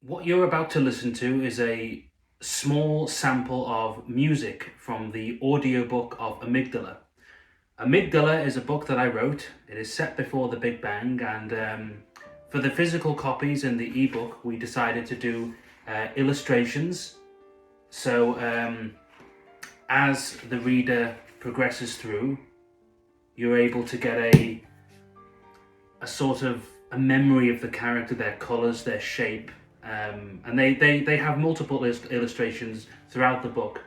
What you're about to listen to is a small sample of music from the audiobook of Amygdala. Amygdala is a book that I wrote. It is set before the Big Bang, and for the physical copies and the ebook, we decided to do illustrations. So as the reader progresses through, you're able to get a sort of a memory of the character, their colours, their shape. And they have multiple illustrations throughout the book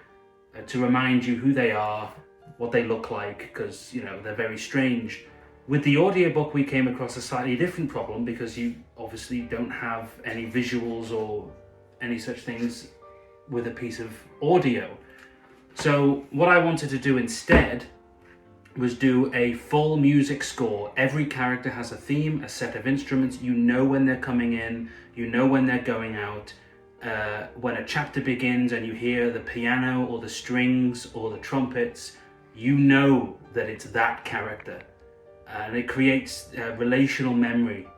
to remind you who they are, what they look like, because they're very strange. With the audiobook, we came across a slightly different problem because you obviously don't have any visuals or any such things with a piece of audio. So what I wanted to do instead was do a full music score. Every character has a theme, a set of instruments. You know when they're coming in, you know when they're going out. When a chapter begins and you hear the piano or the strings or the trumpets, you know that it's that character. And it creates relational memory.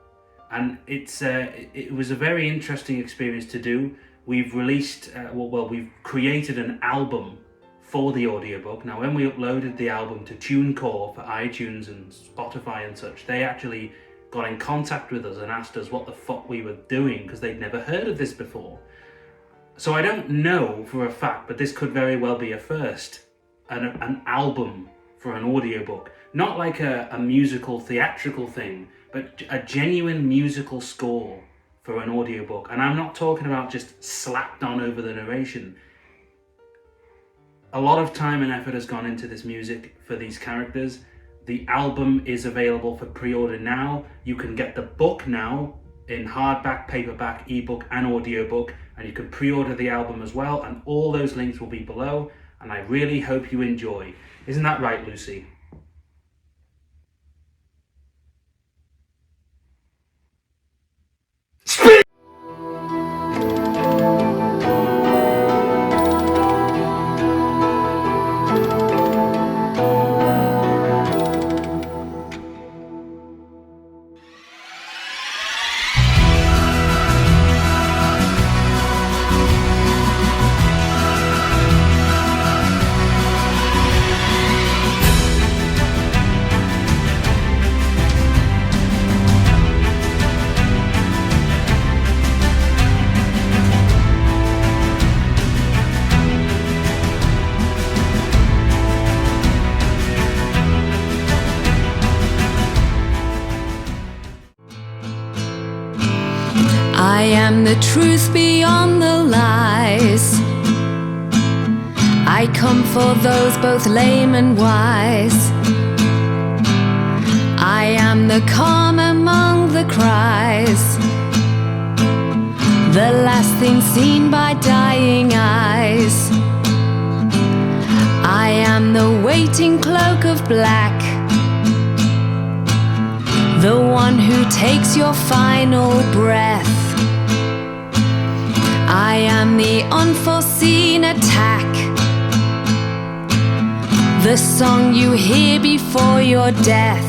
And it was a very interesting experience to do. We've released, we've created an album for the audiobook. Now, when we uploaded the album to TuneCore for iTunes and Spotify and such, they actually got in contact with us and asked us what the fuck we were doing because they'd never heard of this before. So I don't know for a fact, but this could very well be a first, an album for an audiobook. Not like a musical theatrical thing, but a genuine musical score for an audiobook. And I'm not talking about just slapped on over the narration. A lot of time and effort has gone into this music for these characters. The album is available for pre-order now. You can get the book now in hardback, paperback, ebook and audiobook, and you can pre-order the album as well, and all those links will be below, and I really hope you enjoy. Isn't that right, Lucy? I am the truth beyond the lies. I come for those both lame and wise. I am the calm among the cries, the last thing seen by dying eyes. I am the waiting cloak of black, the one who takes your final breath. I am the unforeseen attack, the song you hear before your death.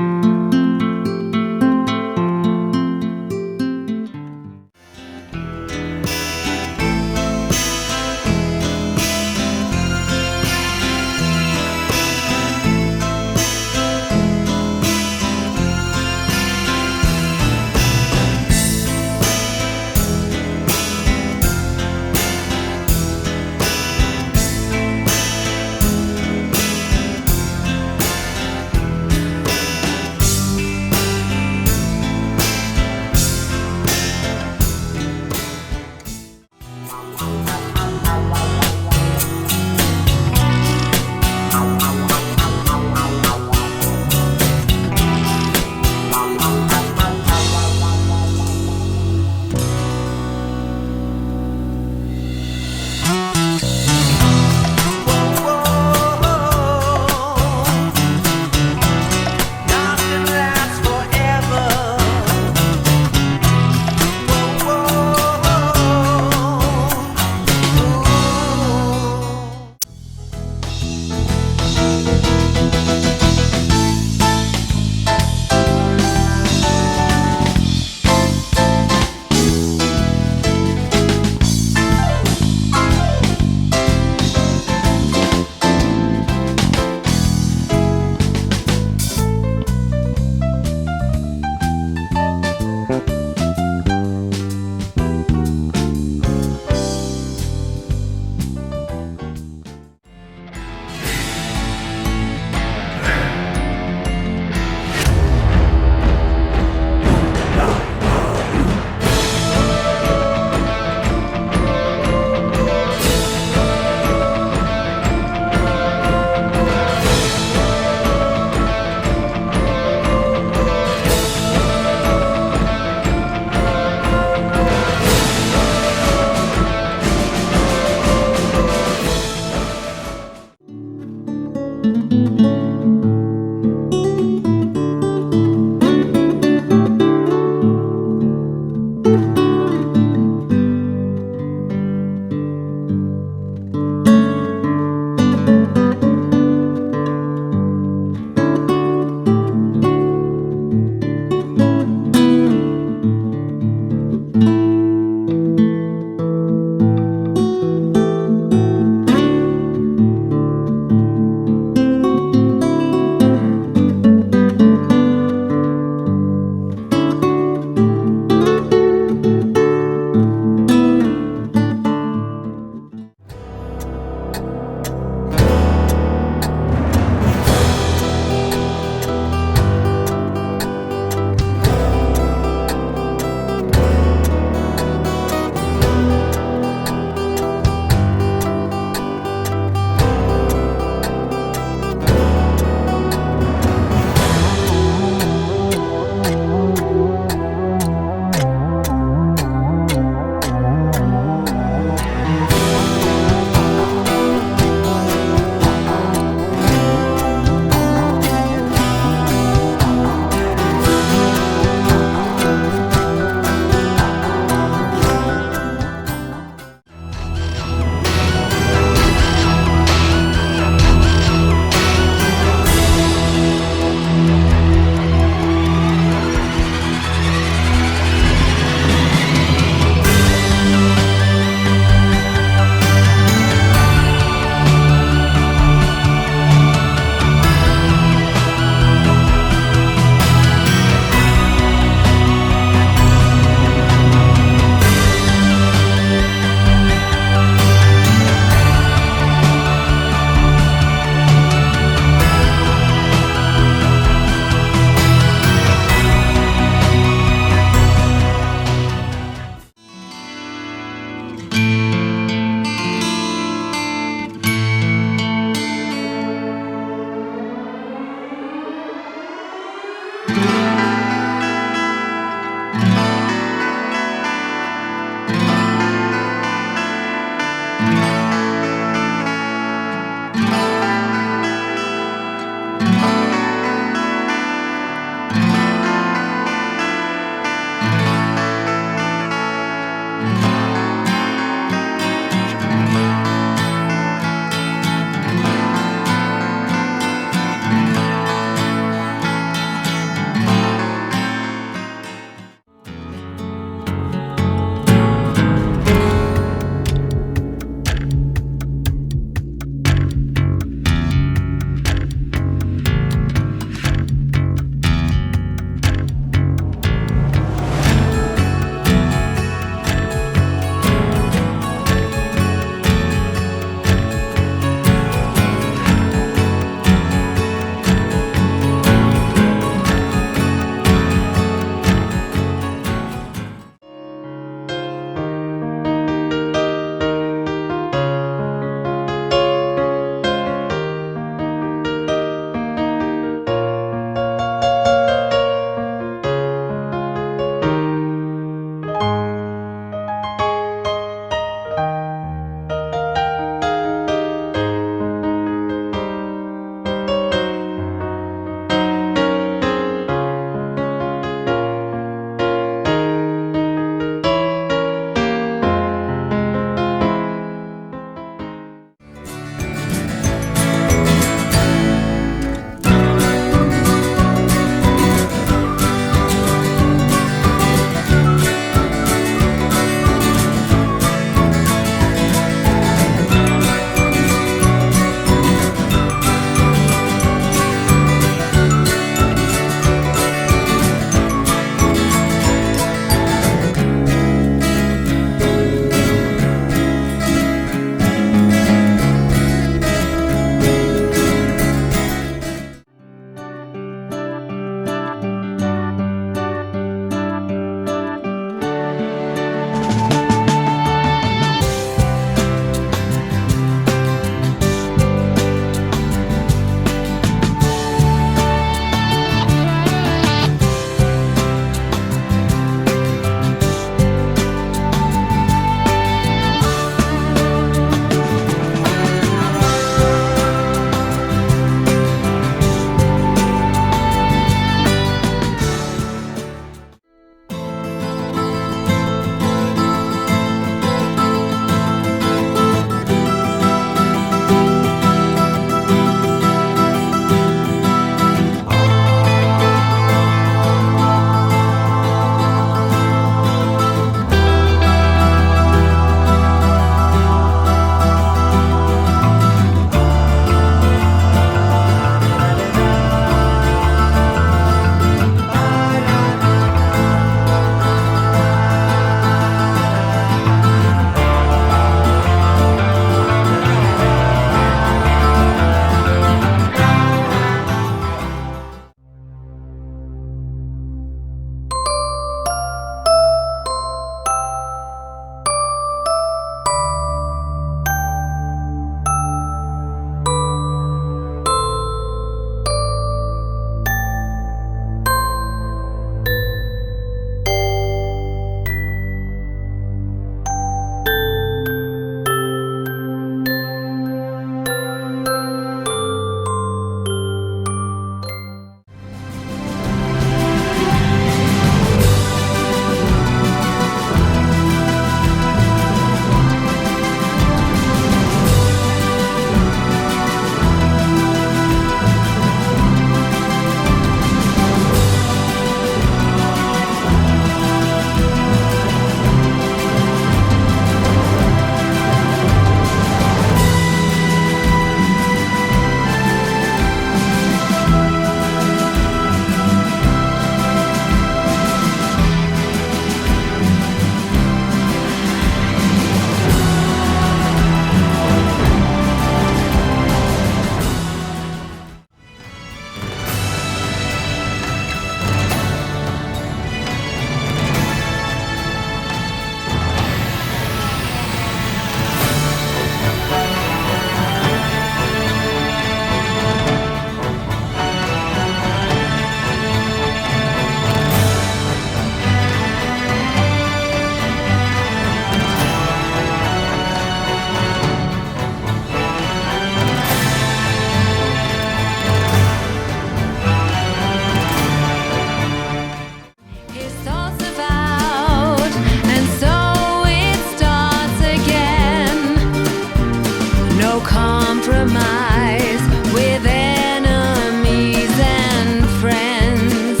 compromise with enemies and friends.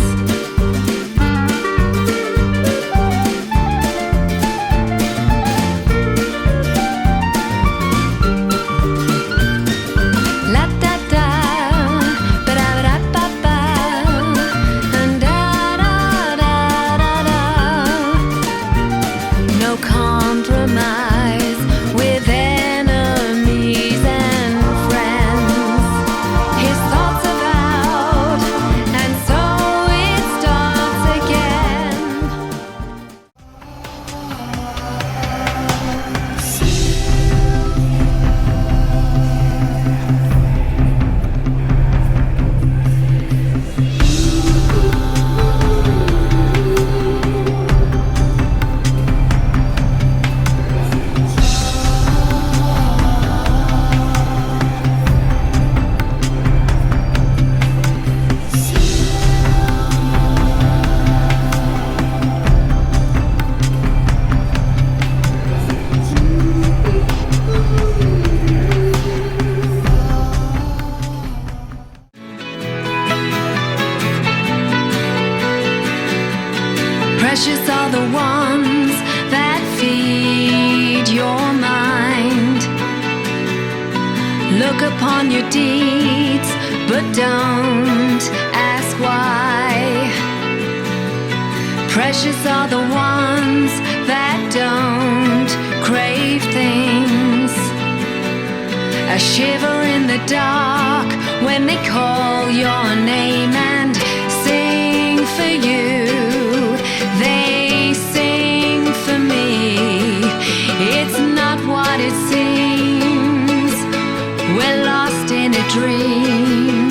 La da da, ba da ba da ba ba, and da da da da da. No compromise with enemies and friends. His thoughts about, and so it starts again. Precious are the ones that feed your mind. Look upon your deeds, but don't ask why. Precious are the ones that don't crave things. A shiver in the dark when they call your name and sing for you. They sing for me. It's not what it seems. We're lost in a dream.